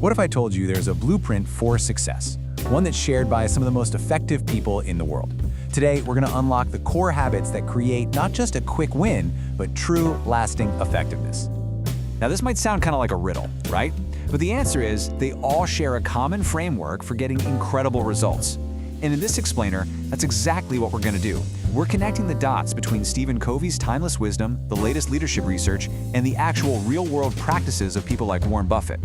What if I told you there's a blueprint for success? One that's shared by some of the most effective people in the world. Today, we're going to unlock the core habits that create not just a quick win, but true, lasting effectiveness. Now, this might sound kind of like a riddle, right? But the answer is they all share a common framework for getting incredible results. And in this explainer, that's exactly what we're going to do. We're connecting the dots between Stephen Covey's timeless wisdom, the latest leadership research, and the actual real-world practices of people like Warren Buffett.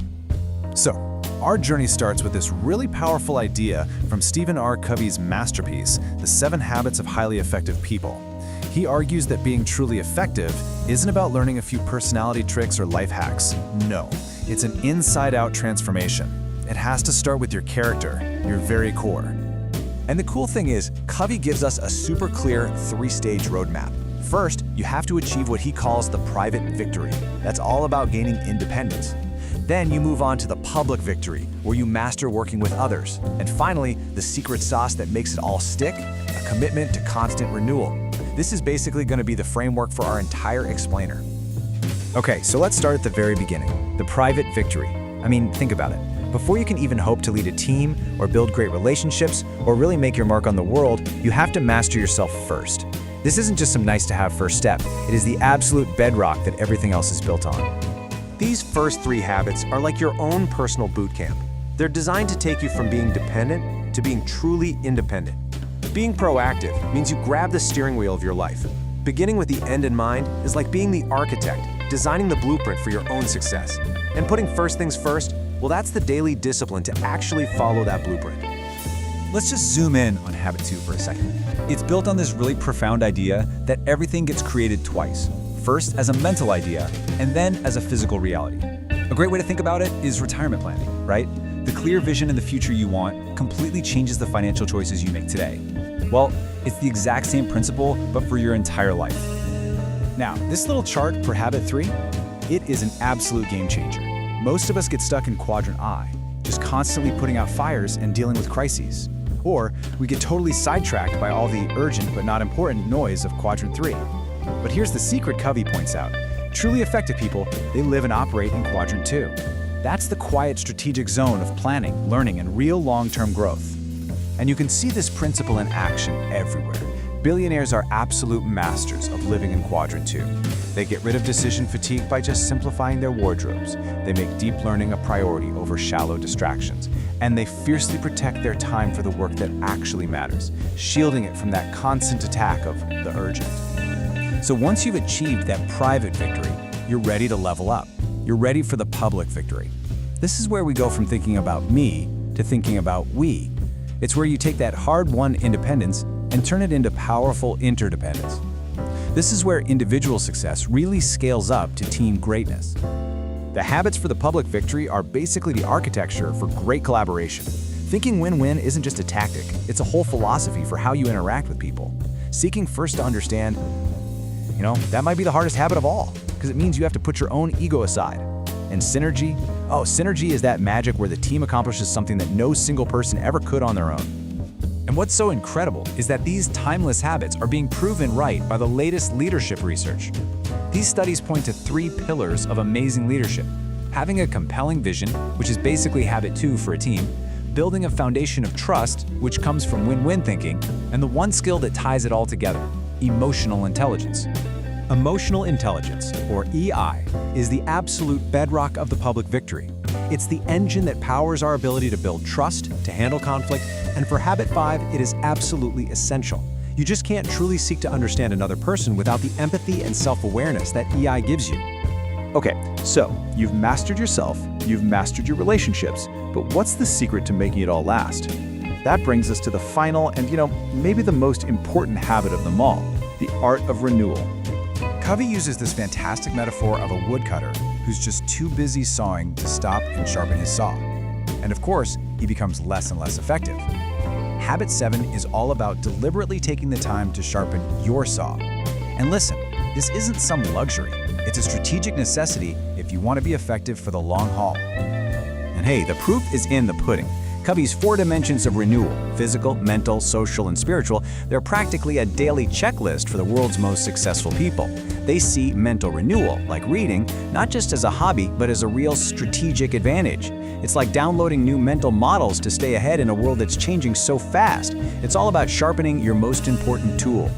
So, our journey starts with this really powerful idea from Stephen R. Covey's masterpiece, The 7 Habits of Highly Effective People. He argues that being truly effective isn't about learning a few personality tricks or life hacks. No, it's an inside-out transformation. It has to start with your character, your very core. And the cool thing is, Covey gives us a super clear 3-stage roadmap. First, you have to achieve what he calls the private victory. That's all about gaining independence. Then you move on to the public victory, where you master working with others. And finally, the secret sauce that makes it all stick, a commitment to constant renewal. This is basically going to be the framework for our entire explainer. Okay, so let's start at the very beginning, the private victory. I mean, think about it. Before you can even hope to lead a team, or build great relationships, or really make your mark on the world, you have to master yourself first. This isn't just some nice-to-have first step. It is the absolute bedrock that everything else is built on. These first 3 habits are like your own personal boot camp. They're designed to take you from being dependent to being truly independent. Being proactive means you grab the steering wheel of your life. Beginning with the end in mind is like being the architect, designing the blueprint for your own success. And putting first things first, well, that's the daily discipline to actually follow that blueprint. Let's just zoom in on habit 2 for a second. It's built on this really profound idea that everything gets created twice. First as a mental idea, and then as a physical reality. A great way to think about it is retirement planning, right? The clear vision in the future you want completely changes the financial choices you make today. Well, it's the exact same principle, but for your entire life. Now, this little chart for habit 3, it is an absolute game changer. Most of us get stuck in quadrant I, just constantly putting out fires and dealing with crises. Or we get totally sidetracked by all the urgent but not important noise of quadrant 3. But here's the secret Covey points out. Truly effective people, they live and operate in quadrant 2. That's the quiet strategic zone of planning, learning, and real long-term growth. And you can see this principle in action everywhere. Billionaires are absolute masters of living in quadrant 2. They get rid of decision fatigue by just simplifying their wardrobes. They make deep learning a priority over shallow distractions. And they fiercely protect their time for the work that actually matters, shielding it from that constant attack of the urgent. So once you've achieved that private victory, you're ready to level up. You're ready for the public victory. This is where we go from thinking about me to thinking about we. It's where you take that hard-won independence and turn it into powerful interdependence. This is where individual success really scales up to team greatness. The habits for the public victory are basically the architecture for great collaboration. Thinking win-win isn't just a tactic, it's a whole philosophy for how you interact with people. Seeking first to understand, that might be the hardest habit of all, because it means you have to put your own ego aside. And synergy? Oh, synergy is that magic where the team accomplishes something that no single person ever could on their own. And what's so incredible is that these timeless habits are being proven right by the latest leadership research. These studies point to 3 pillars of amazing leadership: having a compelling vision, which is basically habit 2 for a team, building a foundation of trust, which comes from win-win thinking, and the one skill that ties it all together: emotional intelligence. Emotional intelligence, or EI, is the absolute bedrock of the public victory. It's the engine that powers our ability to build trust, to handle conflict, and for habit 5, it is absolutely essential. You just can't truly seek to understand another person without the empathy and self-awareness that EI gives you. Okay, so you've mastered yourself, you've mastered your relationships, but what's the secret to making it all last? That brings us to the final and, maybe the most important habit of them all, the art of renewal. Covey uses this fantastic metaphor of a woodcutter who's just too busy sawing to stop and sharpen his saw. And of course, he becomes less and less effective. Habit 7 is all about deliberately taking the time to sharpen your saw. And listen, this isn't some luxury. It's a strategic necessity if you want to be effective for the long haul. And hey, the proof is in the pudding. Covey's 4 dimensions of renewal, physical, mental, social, and spiritual, they're practically a daily checklist for the world's most successful people. They see mental renewal, like reading, not just as a hobby, but as a real strategic advantage. It's like downloading new mental models to stay ahead in a world that's changing so fast. It's all about sharpening your most important tool.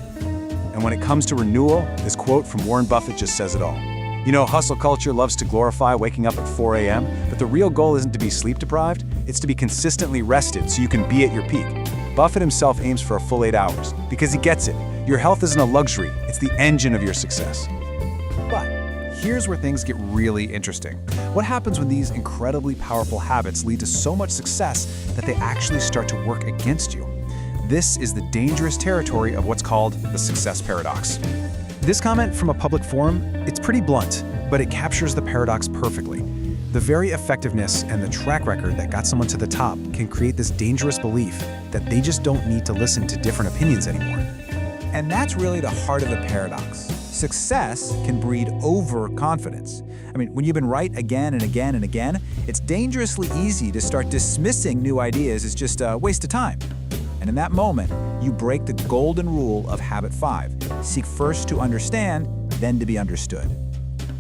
And when it comes to renewal, this quote from Warren Buffett just says it all. You know, hustle culture loves to glorify waking up at 4 a.m., but the real goal isn't to be sleep deprived, it's to be consistently rested so you can be at your peak. Buffett himself aims for a full 8 hours because he gets it. Your health isn't a luxury, it's the engine of your success. But here's where things get really interesting. What happens when these incredibly powerful habits lead to so much success that they actually start to work against you? This is the dangerous territory of what's called the success paradox. This comment from a public forum, it's pretty blunt, but it captures the paradox perfectly. The very effectiveness and the track record that got someone to the top can create this dangerous belief that they just don't need to listen to different opinions anymore. And that's really the heart of the paradox. Success can breed overconfidence. I mean, when you've been right again and again and again, it's dangerously easy to start dismissing new ideas as just a waste of time. And in that moment, you break the golden rule of habit 5. Seek first to understand, then to be understood.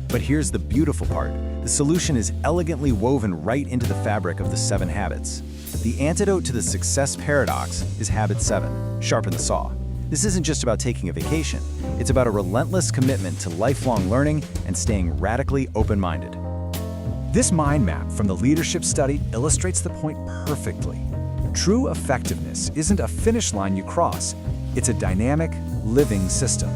But here's the beautiful part. The solution is elegantly woven right into the fabric of the 7 habits. The antidote to the success paradox is habit 7, sharpen the saw. This isn't just about taking a vacation. It's about a relentless commitment to lifelong learning and staying radically open-minded. This mind map from the leadership study illustrates the point perfectly. True effectiveness isn't a finish line you cross. It's a dynamic, living system.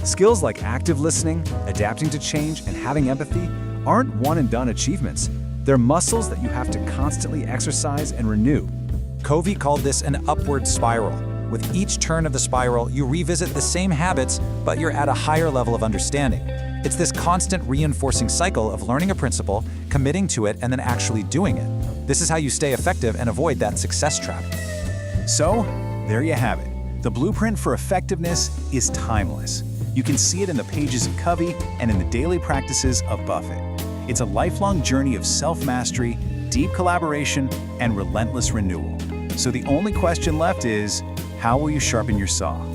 Skills like active listening, adapting to change, and having empathy aren't one-and-done achievements. They're muscles that you have to constantly exercise and renew. Covey called this an upward spiral. With each turn of the spiral, you revisit the same habits, but you're at a higher level of understanding. It's this constant reinforcing cycle of learning a principle, committing to it, and then actually doing it. This is how you stay effective and avoid that success trap. So, there you have it. The blueprint for effectiveness is timeless. You can see it in the pages of Covey and in the daily practices of Buffett. It's a lifelong journey of self-mastery, deep collaboration, and relentless renewal. So the only question left is, how will you sharpen your saw?